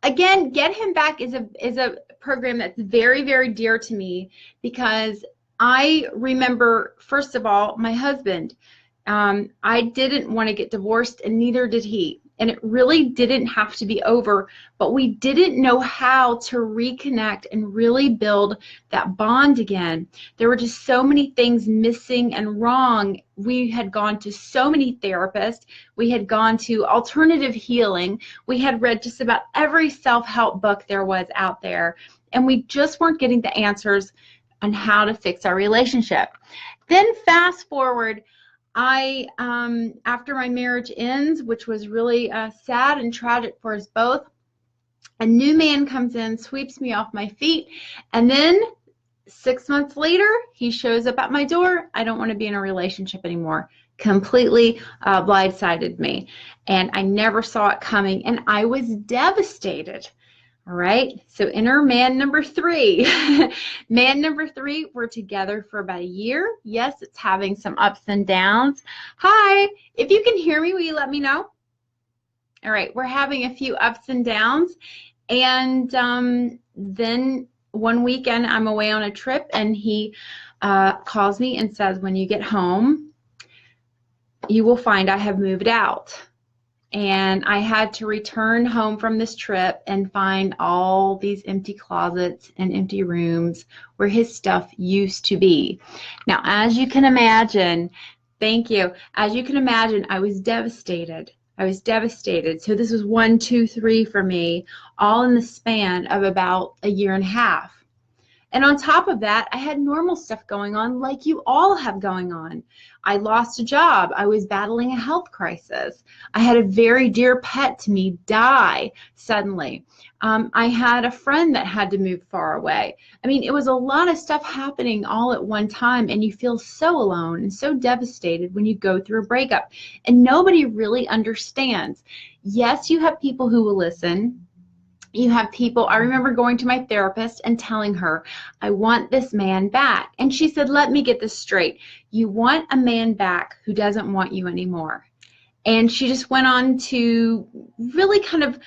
again, Get Him Back is a program that's very, very dear to me, because I remember, first of all, my husband. I didn't want to get divorced, and neither did he. And it really didn't have to be over, but we didn't know how to reconnect and really build that bond again. There were just so many things missing and wrong. We had gone to so many therapists. We had gone to alternative healing. We had read just about every self-help book there was out there, and we just weren't getting the answers on how to fix our relationship. Then fast forward, after my marriage ends, which was really sad and tragic for us both, a new man comes in, sweeps me off my feet, and then 6 months later, he shows up at my door. I don't want to be in a relationship anymore. Completely blindsided me, and I never saw it coming, and I was devastated. All right, so enter man number 3. Man number 3, we're together for about a year. Yes, it's having some ups and downs. Hi, if you can hear me, will you let me know? All right, we're having a few ups and downs, and then one weekend I'm away on a trip, and he calls me and says, when you get home, you will find I have moved out. And I had to return home from this trip and find all these empty closets and empty rooms where his stuff used to be. Now, as you can imagine, thank you. As you can imagine, I was devastated. I was devastated. So this was 1, 2, 3 for me, all in the span of about a year and a half. And on top of that, I had normal stuff going on like you all have going on. I lost a job. I was battling a health crisis. I had a very dear pet to me die suddenly. I had a friend that had to move far away. I mean, it was a lot of stuff happening all at one time, and you feel so alone and so devastated when you go through a breakup, and nobody really understands. Yes, you have people who will listen. You have people, I remember going to my therapist and telling her, I want this man back. And she said, let me get this straight. You want a man back who doesn't want you anymore. And she just went on to really kind of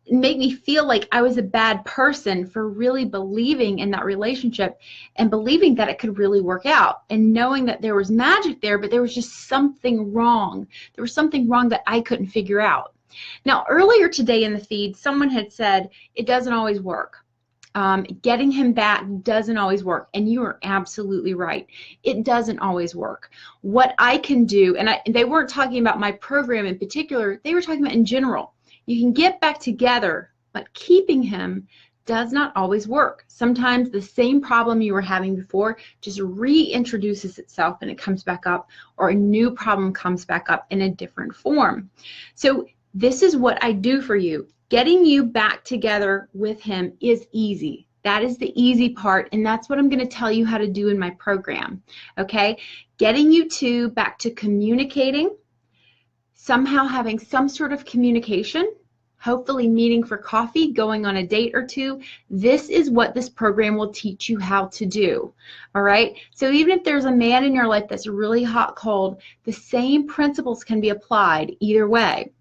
make me feel like I was a bad person for really believing in that relationship and believing that it could really work out, and knowing that there was magic there, but there was just something wrong. There was something wrong that I couldn't figure out. Now, earlier today in the feed, someone had said it doesn't always work. Getting him back doesn't always work, and you are absolutely right. It doesn't always work. What I can do, and they weren't talking about my program in particular, they were talking about in general. You can get back together, but keeping him does not always work. Sometimes the same problem you were having before just reintroduces itself and it comes back up, or a new problem comes back up in a different form. So this is what I do for you. Getting you back together with him is easy. That is the easy part, and that's what I'm going to tell you how to do in my program. Okay? Getting you back to communicating, somehow having some sort of communication, hopefully meeting for coffee, going on a date or two. This is what this program will teach you how to do. All right? So even if there's a man in your life that's really hot cold, the same principles can be applied either way.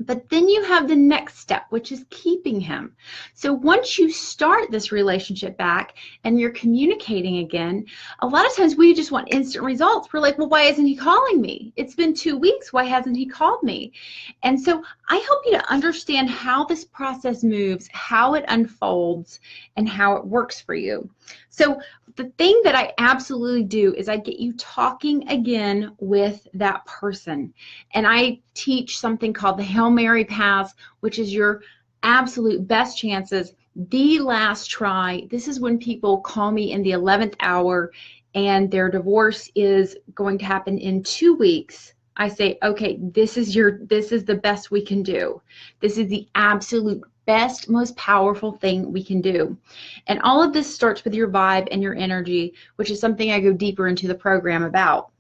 But then you have the next step, which is keeping him. So once you start this relationship back and you're communicating again, a lot of times we just want instant results. We're like, well, why isn't he calling me? It's been 2 weeks. Why hasn't he called me? And so I help you to understand how this process moves, how it unfolds, and how it works for you. So the thing that I absolutely do is I get you talking again with that person. And I teach something called the Hail Mary pass, which is your absolute best chances, the last try. This is when people call me in the 11th hour and their divorce is going to happen in 2 weeks. I say, okay, this is the best we can do. This is the absolute best, most powerful thing we can do. And all of this starts with your vibe and your energy, which is something I go deeper into the program about.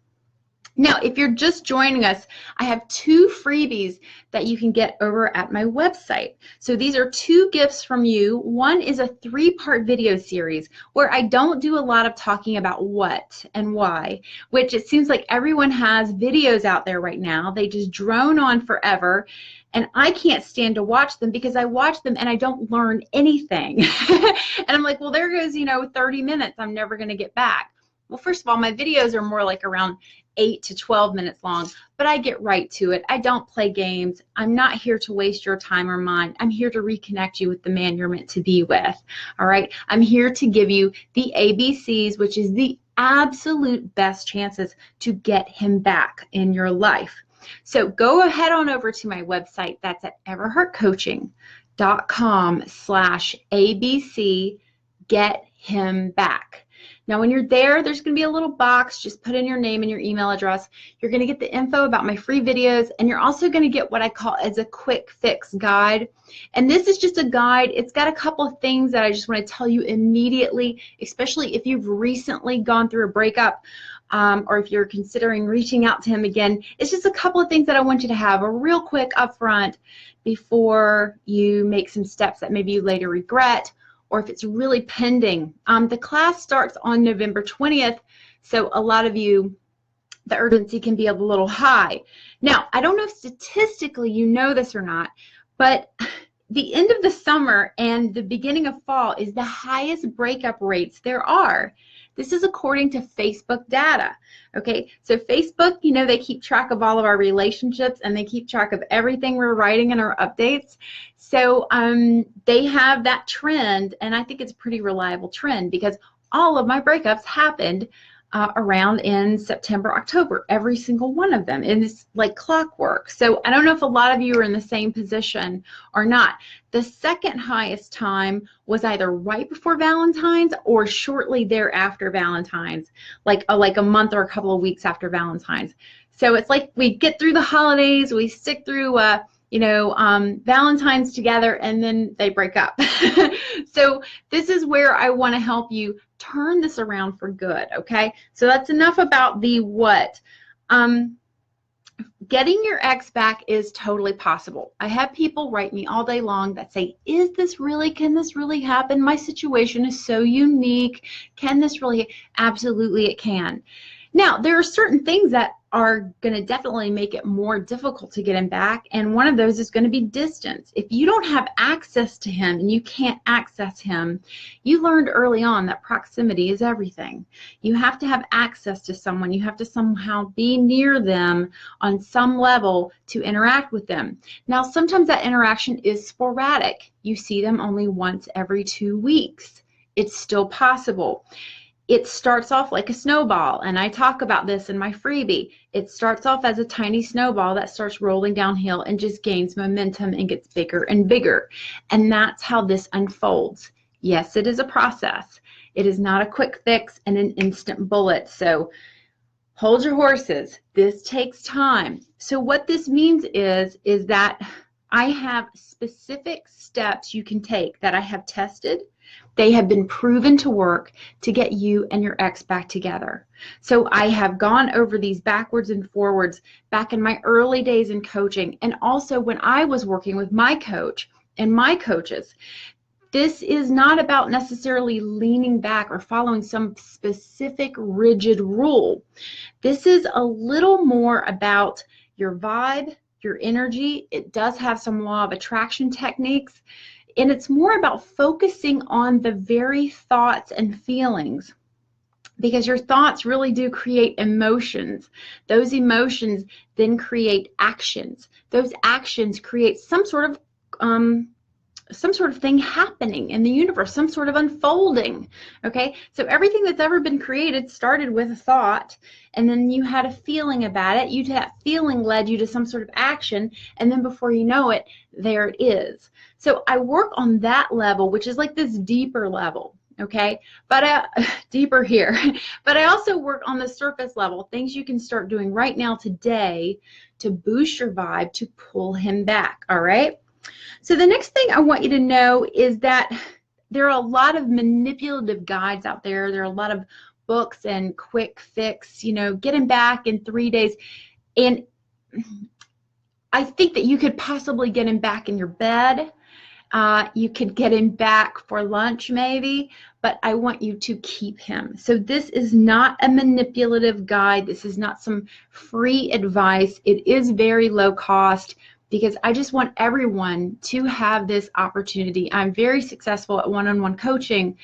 Now, if you're just joining us, I have 2 freebies that you can get over at my website. So these are 2 gifts from you. One is a 3-part video series where I don't do a lot of talking about what and why, which it seems like everyone has videos out there right now. They just drone on forever, and I can't stand to watch them because I watch them and I don't learn anything. And I'm like, well, there goes, 30 minutes I'm never going to get back. Well, first of all, my videos are more like around 8 to 12 minutes long, but I get right to it. I don't play games. I'm not here to waste your time or mine. I'm here to reconnect you with the man you're meant to be with. All right. I'm here to give you the ABCs, which is the absolute best chances to get him back in your life. So go ahead on over to my website. That's at everheartcoaching.com/ABC get him back. Now, when you're there, there's going to be a little box. Just put in your name and your email address. You're going to get the info about my free videos, and you're also going to get what I call as a quick fix guide. And this is just a guide. It's got a couple of things that I just want to tell you immediately, especially if you've recently gone through a breakup, or if you're considering reaching out to him again. It's just a couple of things that I want you to have a real quick upfront before you make some steps that maybe you later regret, or if it's really pending. The class starts on November 20th, so a lot of you, the urgency can be a little high. Now, I don't know if statistically you know this or not, but the end of the summer and the beginning of fall is the highest breakup rates there are. This is according to Facebook data. Okay, so Facebook, they keep track of all of our relationships, and they keep track of everything we're writing in our updates. So they have that trend, and I think it's a pretty reliable trend because all of my breakups happened around in September, October, every single one of them. And it's like clockwork. So I don't know if a lot of you are in the same position or not. The second highest time was either right before Valentine's or shortly thereafter Valentine's, like a month or a couple of weeks after Valentine's. So it's like we get through the holidays, we stick through Valentine's together, and then they break up. So this is where I want to help you turn this around for good, okay? So that's enough about the what. Getting your ex back is totally possible. I have people write me all day long that say, can this really happen? My situation is so unique. Can this really? Absolutely it can. Now, there are certain things that are going to definitely make it more difficult to get him back, and one of those is going to be distance. If you don't have access to him and you can't access him, you learned early on that proximity is everything. You have to have access to someone. You have to somehow be near them on some level to interact with them. Now, sometimes that interaction is sporadic. You see them only once every 2 weeks. It's still possible. It starts off like a snowball, and I talk about this in my freebie. It starts off as a tiny snowball that starts rolling downhill and just gains momentum and gets bigger and bigger. And that's how this unfolds. Yes, it is a process. It is not a quick fix and an instant bullet. So hold your horses. This takes time. So what this means is that I have specific steps you can take that I have tested. They have been proven to work to get you and your ex back together. So I have gone over these backwards and forwards back in my early days in coaching, and also when I was working with my coach and my coaches. This is not about necessarily leaning back or following some specific rigid rule. This is a little more about your vibe, your energy. It does have some law of attraction techniques. And it's more about focusing on the very thoughts and feelings, because your thoughts really do create emotions. Those emotions then create actions. Those actions create some sort of thing happening in the universe, some sort of unfolding, okay? So everything that's ever been created started with a thought, and then you had a feeling about it. That feeling led you to some sort of action, and then before you know it, there it is. So I work on that level, which is like this deeper level, okay? But deeper here. But I also work on the surface level, things you can start doing right now today to boost your vibe, to pull him back, all right? So the next thing I want you to know is that there are a lot of manipulative guides out there. There are a lot of books and quick fix, you know, get him back in 3 days. And I think that you could possibly get him back in your bed. You could get him back for lunch maybe, but I want you to keep him. So this is not a manipulative guide. This is not some free advice. It is very low cost because I just want everyone to have this opportunity. I'm very successful at one-on-one coaching.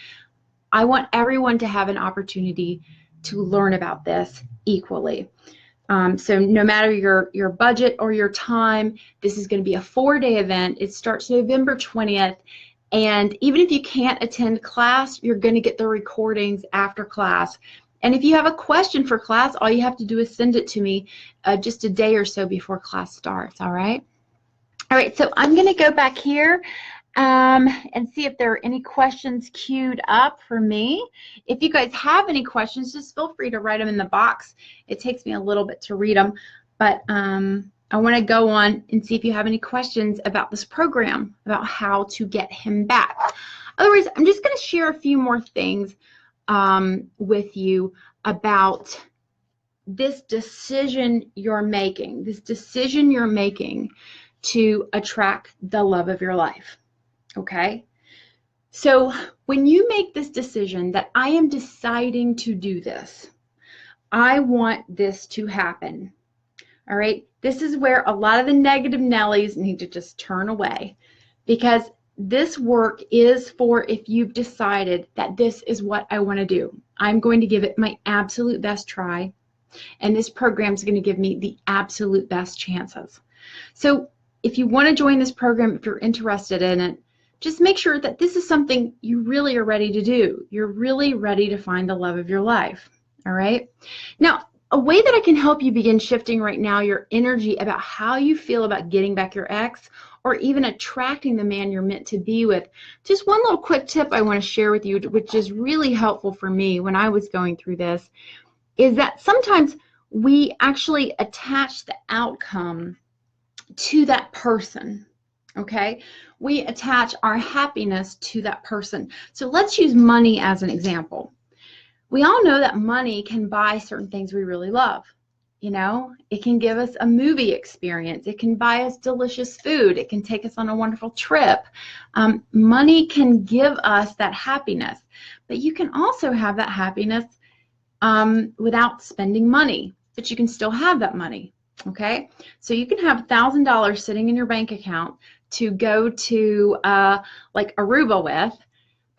I want everyone to have an opportunity to learn about this equally. So no matter your budget or your time, this is going to be a 4-day event. It starts November 20th. And even if you can't attend class, you're going to get the recordings after class. And if you have a question for class, all you have to do is send it to me just a day or so before class starts, all right? All right, so I'm going to go back here and see if there are any questions queued up for me. If you guys have any questions, just feel free to write them in the box. It takes me a little bit to read them, but I want to go on and see if you have any questions about this program, about how to get him back. Otherwise, I'm just going to share a few more things with you about this decision you're making, to attract the love of your life. Okay, so when you make this decision that I am deciding to do this, I want this to happen. All right, this is where a lot of the negative Nellies need to just turn away, because this work is for if you've decided that this is what I want to do. I'm going to give it my absolute best try, and this program is going to give me the absolute best chances. So if you want to join this program, if you're interested in it, just make sure that this is something you really are ready to do. You're really ready to find the love of your life, all right? Now, a way that I can help you begin shifting right now your energy about how you feel about getting back your ex or even attracting the man you're meant to be with, just one little quick tip I want to share with you, which is really helpful for me when I was going through this, is that sometimes we actually attach the outcome to that person, okay? We attach our happiness to that person. So let's use money as an example. We all know that money can buy certain things we really love. You know, it can give us a movie experience. It can buy us delicious food. It can take us on a wonderful trip. Money can give us that happiness, but you can also have that happiness without spending money, but you can still have that money. Okay, so you can have $1,000 sitting in your bank account to go to like Aruba with,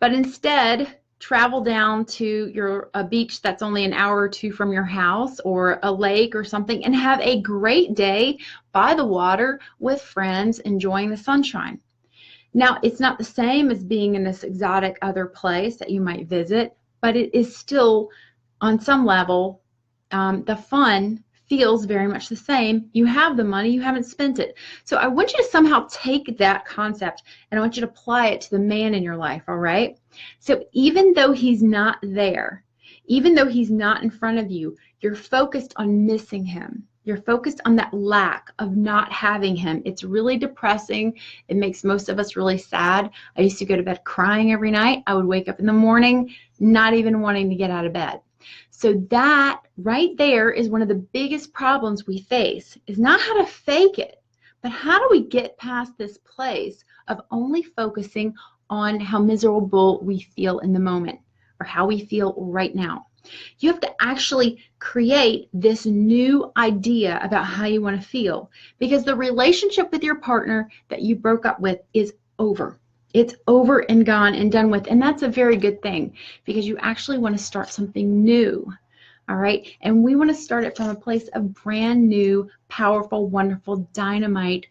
but instead travel down to a beach that's only an hour or two from your house, or a lake or something, and have a great day by the water with friends enjoying the sunshine. Now, it's not the same as being in this exotic other place that you might visit, but it is still on some level the fun feels very much the same. You have the money, you haven't spent it. So I want you to somehow take that concept and I want you to apply it to the man in your life, all right? So even though he's not there, even though he's not in front of you, you're focused on missing him. You're focused on that lack of not having him. It's really depressing. It makes most of us really sad. I used to go to bed crying every night. I would wake up in the morning not even wanting to get out of bed. So that right there is one of the biggest problems we face, is not how to fake it, but how do we get past this place of only focusing on how miserable we feel in the moment or how we feel right now. You have to actually create this new idea about how you want to feel, because the relationship with your partner that you broke up with is over. It's over and gone and done with. And that's a very good thing, because you actually want to start something new. All right. And we want to start it from a place of brand new, powerful, wonderful, dynamite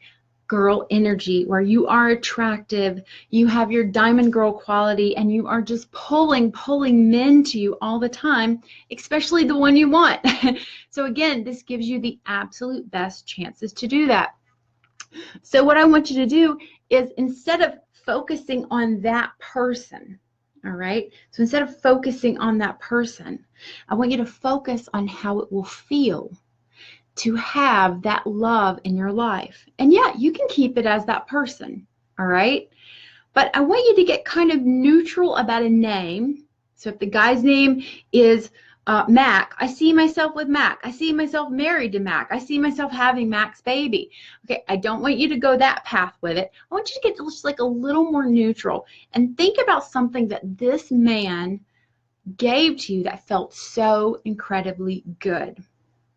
girl energy, where you are attractive, you have your diamond girl quality, and you are just pulling men to you all the time, especially the one you want. So again, this gives you the absolute best chances to do that. So what I want you to do is, instead of focusing on that person, all right, so instead of focusing on that person, I want you to focus on how it will feel to have that love in your life. And yeah, you can keep it as that person, all right? But I want you to get kind of neutral about a name, So if the guy's name is Mac, I see myself with Mac. I see myself married to Mac. I see myself having Mac's baby. Okay, I don't want you to go that path with it. I want you to get just like a little more neutral and think about something that this man gave to you that felt so incredibly good.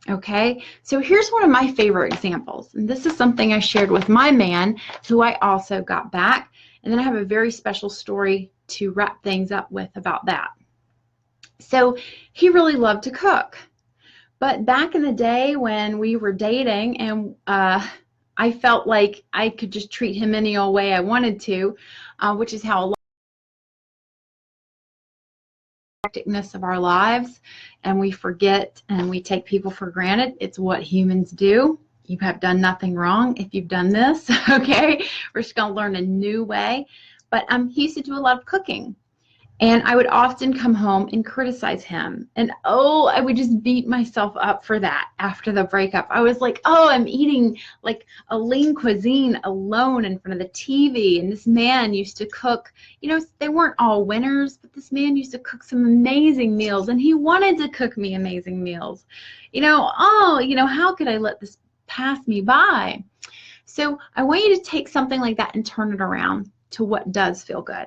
Okay, so here's one of my favorite examples, and this is something I shared with my man, who I also got back, and then I have a very special story to wrap things up with about that. So he really loved to cook, but back in the day when we were dating and I felt like I could just treat him any old way I wanted to, which is how a lot of the hecticness of our lives, and we forget and we take people for granted. It's what humans do. You have done nothing wrong if you've done this, okay? We're just going to learn a new way. But he used to do a lot of cooking. And I would often come home and criticize him. And oh, I would just beat myself up for that after the breakup. I was like, oh, I'm eating like a lean cuisine alone in front of the TV. And this man used to cook, you know, they weren't all winners, but this man used to cook some amazing meals. And he wanted to cook me amazing meals. You know, oh, you know, how could I let this pass me by? So I want you to take something like that and turn it around to what does feel good.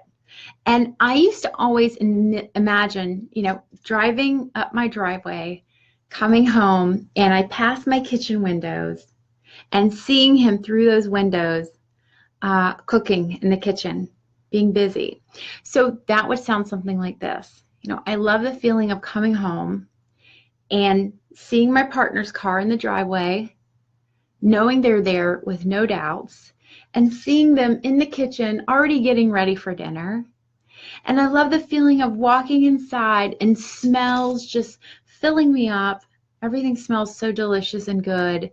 And I used to always imagine, you know, driving up my driveway, coming home, and I passed my kitchen windows and seeing him through those windows cooking in the kitchen, being busy. So that would sound something like this. You know, I love the feeling of coming home and seeing my partner's car in the driveway, knowing they're there with no doubts, and seeing them in the kitchen already getting ready for dinner. And I love the feeling of walking inside and smells just filling me up. Everything smells so delicious and good.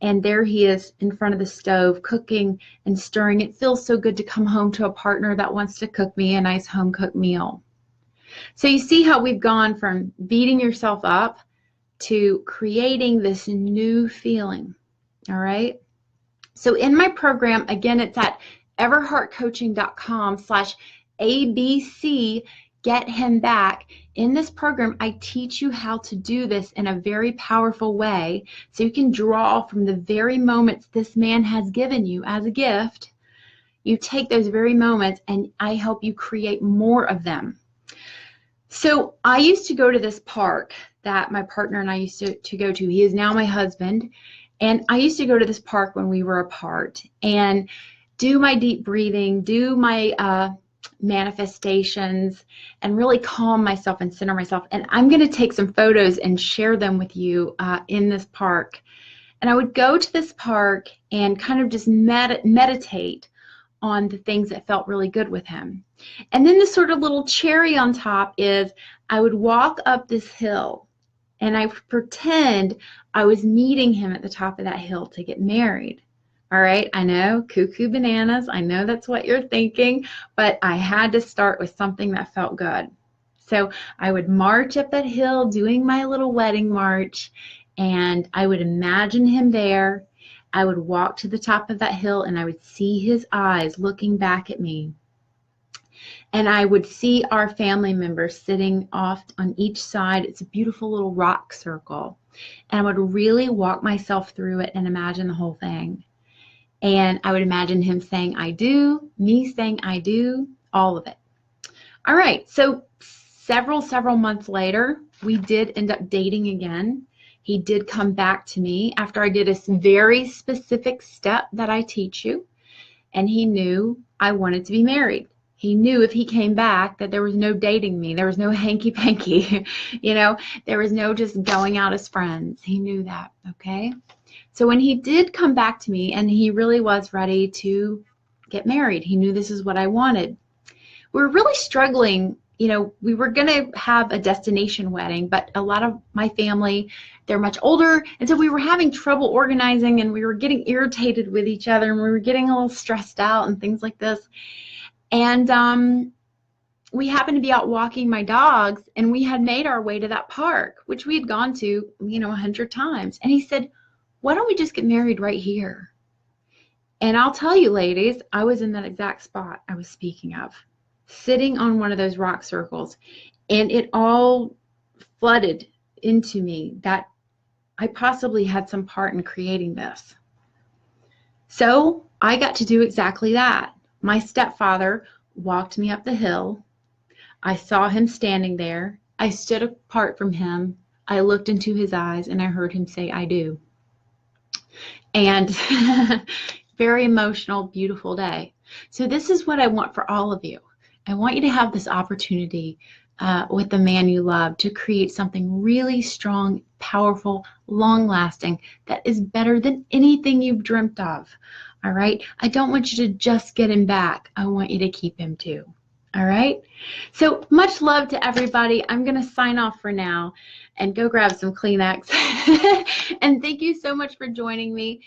And there he is in front of the stove cooking and stirring. It feels so good to come home to a partner that wants to cook me a nice home cooked meal. So you see how we've gone from beating yourself up to creating this new feeling. All right. So in my program, again, it's at everheartcoaching.com/ABC, get him back. In this program, I teach you how to do this in a very powerful way so you can draw from the very moments this man has given you as a gift. You take those very moments and I help you create more of them. So I used to go to this park that my partner and I used to go to. He is now my husband. And I used to go to this park when we were apart and do my deep breathing, do my manifestations, and really calm myself and center myself. And I'm going to take some photos and share them with you in this park. And I would go to this park and kind of just meditate on the things that felt really good with him. And then the sort of little cherry on top is I would walk up this hill and I pretend I was meeting him at the top of that hill to get married. All right, I know, cuckoo bananas. I know that's what you're thinking, but I had to start with something that felt good. So I would march up that hill doing my little wedding march, and I would imagine him there. I would walk to the top of that hill, and I would see his eyes looking back at me. And I would see our family members sitting off on each side. It's a beautiful little rock circle. And I would really walk myself through it and imagine the whole thing. And I would imagine him saying, I do, me saying, I do, all of it. All right, so several months later, we did end up dating again. He did come back to me after I did a very specific step that I teach you. And he knew I wanted to be married. He knew if he came back that there was no dating me. There was no hanky-panky. You know, there was no just going out as friends. He knew that, okay? So when he did come back to me and he really was ready to get married, he knew this is what I wanted. We were really struggling. You know, we were going to have a destination wedding, but a lot of my family, they're much older, and so we were having trouble organizing, and we were getting irritated with each other, and we were getting a little stressed out and things like this. And we happened to be out walking my dogs, and we had made our way to that park, which we had gone to, you know, 100 times. And he said, why don't we just get married right here? And I'll tell you, ladies, I was in that exact spot I was speaking of, sitting on one of those rock circles. And it all flooded into me that I possibly had some part in creating this. So I got to do exactly that. My stepfather walked me up the hill. I saw him standing there. I stood apart from him. I looked into his eyes and I heard him say, "I do." And very emotional, beautiful day. So this is what I want for all of you. I want you to have this opportunity with the man you love to create something really strong, powerful, long-lasting that is better than anything you've dreamt of. All right? I don't want you to just get him back. I want you to keep him too. All right? So much love to everybody. I'm going to sign off for now and go grab some Kleenex. And thank you so much for joining me.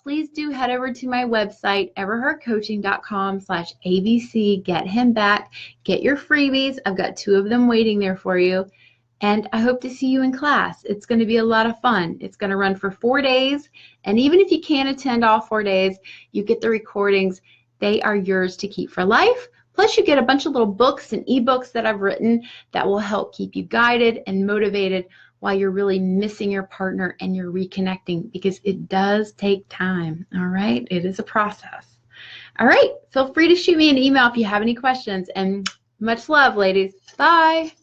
Please do head over to my website, everheartcoaching.com/ABC. Get him back. Get your freebies. I've got 2 of them waiting there for you. And I hope to see you in class. It's going to be a lot of fun. It's going to run for 4 days. And even if you can't attend all 4 days, you get the recordings. They are yours to keep for life. Plus, you get a bunch of little books and ebooks that I've written that will help keep you guided and motivated while you're really missing your partner and you're reconnecting, because it does take time, all right? It is a process. All right, feel free to shoot me an email if you have any questions, and much love, ladies. Bye.